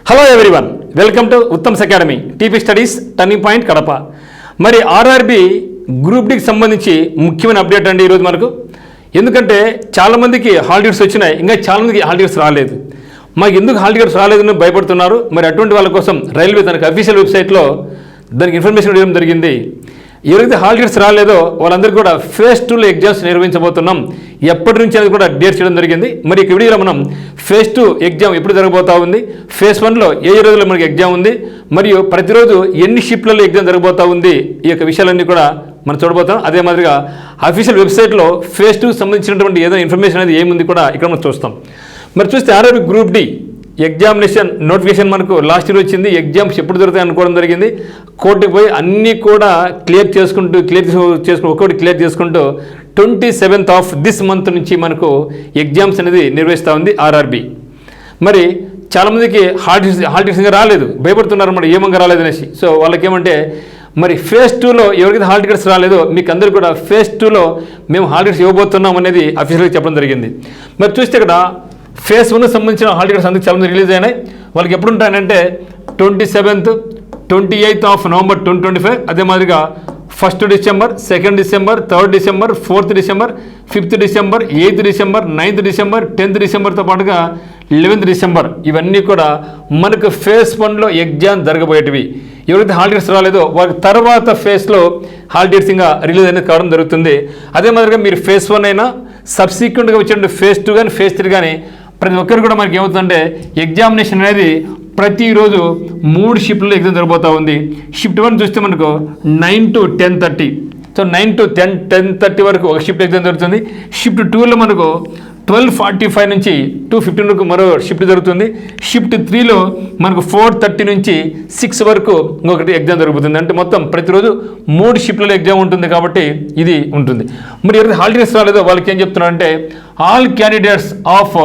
Hello everyone, welcome to Uttam's academy TP studies turning point Kadapa. మరి RRB group డికి సంబంధించి ముఖ్యమైన update అండి ఈరోజు మనకు. ఎందుకంటే చాలామందికి హాల్ టికెట్స్ వచ్చినాయి, ఇంకా చాలామందికి హాల్ టికెట్స్ రాలేదు. మాకు ఎందుకు హాల్ టికెట్స్ రాలేదని భయపడుతున్నారు. మరి అటువంటి వాళ్ళ కోసం రైల్వే తనకు అఫీషియల్ వెబ్సైట్లో దానికి ఇన్ఫర్మేషన్ ఇవ్వడం జరిగింది. ఎవరైతే హాల్ టికెట్స్ రాలేదో వాళ్ళందరికీ కూడా ఫేజ్ 2లో ఎగ్జామ్స్ నిర్వహించబోతున్నాం. ఎప్పటి నుంచి అనేది కూడా డేట్ చేయడం జరిగింది. మరి ఈ వీడియోలో మనం ఫేజ్ 2 ఎగ్జామ్ ఎప్పుడు జరగబోతా ఉంది, ఫేజ్ 1లో ఏ రోజుల్లో మనకి ఎగ్జామ్ ఉంది, మరియు ప్రతిరోజు ఎన్ని షిఫ్ట్లలో ఎగ్జామ్ జరగబోతా ఉంది, ఈ యొక్క విషయాలన్నీ కూడా మనం చూడబోతాం. అదే మాదిరిగా అఫీషియల్ వెబ్సైట్లో ఫేజ్ 2 సంబంధించినటువంటి ఏదైనా ఇన్ఫర్మేషన్ అనేది ఏముంది కూడా ఇక్కడ మనం చూస్తాం. మరి చూస్తే RRB group D examination notification మనకు లాస్ట్ ఇయర్ వచ్చింది. ఎగ్జామ్స్ ఎప్పుడు దొరుకుతాయి అనుకోవడం జరిగింది. కోర్టుకు పోయి అన్నీ కూడా క్లియర్ చేసుకుంటూ ఒక్కొక్కటి క్లియర్ చేసుకుంటూ 27th ఆఫ్ దిస్ మంత్ నుంచి మనకు ఎగ్జామ్స్ అనేది నిర్వహిస్తూ ఉంది ఆర్ఆర్బి. మరి చాలామందికి హాల్ టికెట్స్ ఇంకా రాలేదు, భయపడుతున్నారు అన్నమాట, ఏమంగా రాలేదు అనేసి. సో వాళ్ళకి ఏమంటే మరి ఫేజ్ 2లో ఎవరికైతే హాల్ టికెట్స్ రాలేదో మీకు అందరూ కూడా ఫేజ్ 2లో మేము హాల్ టికెట్స్ ఇవ్వబోతున్నాం అనేది అఫీషియల్గా చెప్పడం జరిగింది. మరి చూస్తే ఇక్కడ ఫేజ్ 1 సంబంధించిన హాల్ టికెట్స్ అందుకు చాలామంది రిలీజ్ అయినాయి. వాళ్ళకి ఎప్పుడు ఉంటాయంటే 27th, 28th ఆఫ్ నవంబర్ 2025, అదే మాదిరిగా 1st December, 2nd December, 3rd December, 4th December, 5th December, 8th December, 9th December, 10th డిసెంబర్తో పాటుగా 11th డిసెంబర్. ఇవన్నీ కూడా మనకు ఫేజ్ 1లో ఎగ్జామ్ జరగబోయేటివి. ఎవరైతే హాల్ టికెట్స్ రాలేదో వారికి తర్వాత ఫేజ్లో హాల్ టికెట్స్ ఇంకా రిలీజ్ అనేది కావడం జరుగుతుంది. అదే మాదిరిగా మీరు ఫేజ్ 1 అయినా సబ్సిక్వెంట్గా వచ్చే ఫేజ్ 2 కానీ ఫేజ్ 3 కానీ ప్రతి ఒక్కరు కూడా మనకి ఏమవుతుందంటే ఎగ్జామినేషన్ అనేది ప్రతిరోజు 3 షిఫ్ట్లో ఎగ్జామ్ జరగబోతూ ఉంది. షిఫ్ట్ 1 చూస్తే మనకు 9 to 10:30, సో 9 to 10:30 వరకు ఒక షిఫ్ట్ ఎగ్జామ్ జరుగుతుంది. షిఫ్ట్ 2లో మనకు 12:45 నుంచి 2:15 వరకు మరో షిఫ్ట్ జరుగుతుంది. షిఫ్ట్ 3లో మనకు 4:30 నుంచి 6 వరకు ఇంకొకటి ఎగ్జామ్ జరుగుతుంది. అంటే మొత్తం ప్రతిరోజు 3 షిఫ్ట్లలో ఎగ్జామ్ ఉంటుంది కాబట్టి ఇది ఉంటుంది. మరి ఎవరైతే హాల్ టికెట్స్ రాలేదో వాళ్ళకి ఏం చెప్తున్నారంటే ఆల్ క్యాండిడేట్స్ ఆఫ్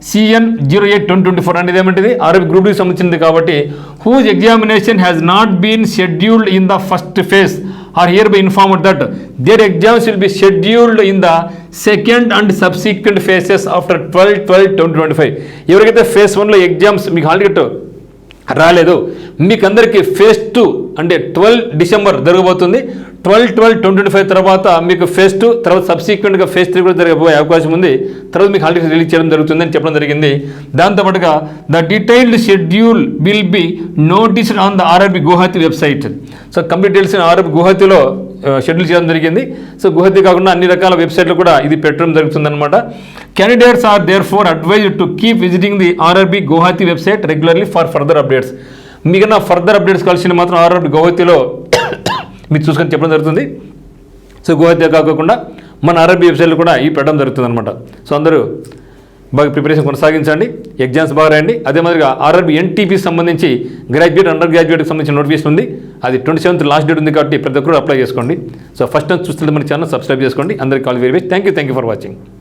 CN 08-2024 అనేది ఏమంటుంది ఆర్ఆర్బి గ్రూప్ కి సంబంధించింది కాబట్టి whose examination has not been scheduled in the first phase are hereby informed that their exams will be scheduled in the second and subsequent phases after 12/12/2025. ఎవరికైతే phase 1లో exams మీకు hall ticket రాలేదు మీకు అందరికీ phase 2 అంటే 12 December జరగబోతుంది. 12/12/2025 తర్వాత మీకు phase 2 తర్వాత సబ్సిక్వెంట్గా ఫేజ్ 3 కూడా జరగబోయే అవకాశం ఉంది. తర్వాత మీకు హాల్ టికెట్ రిలీజ్ చేయడం జరుగుతుంది అని చెప్పడం జరిగింది. దాంతోపాటుగా the detailed schedule will be noticed on the RRB Guwahati website. So complete details RRB గువాహతిలో షెడ్యూల్ చేయడం జరిగింది. సో గువాహతి కాకుండా అన్ని రకాల వెబ్సైట్లు కూడా ఇది పెట్టడం జరుగుతుందన్నమాట. Candidates are therefore advised to keep visiting the RRB Guwahati website regularly for further updates. మిగిలిన ఫర్దర్ అప్డేట్స్ కలిసిన మాత్రం ఆర్ఆర్బి గువాహతిలో మీరు చూసుకొని చెప్పడం జరుగుతుంది. సో గువాహతి కాకుండా మన ఆర్ఆర్బి వెబ్సైట్లో కూడా ఈ పెట్టడం జరుగుతుంది అనమాట. సో అందరూ బాగా ప్రిపరేషన్ కొనసాగించండి, ఎగ్జామ్స్ బాగా రాయండి. అదే మాదిరిగా ఆర్ఆర్బి NTP సంబంధించి గ్రాడ్యుయేట్ అండర్ గ్రాడ్యుయేట్కి సంబంధించిన నోటిఫికేషన్ ఉంది. అది 27th లాస్ట్ డేట్ ఉంది కాబట్టి ప్రతి ఒక్కరు అప్లై చేసుకోండి. సో ఫస్ట్ టైం చూస్తుంటే మన ఛానల్ సబ్స్క్రైబ్ చేసుకోండి. అందరికీ call very much. Thank you for watching.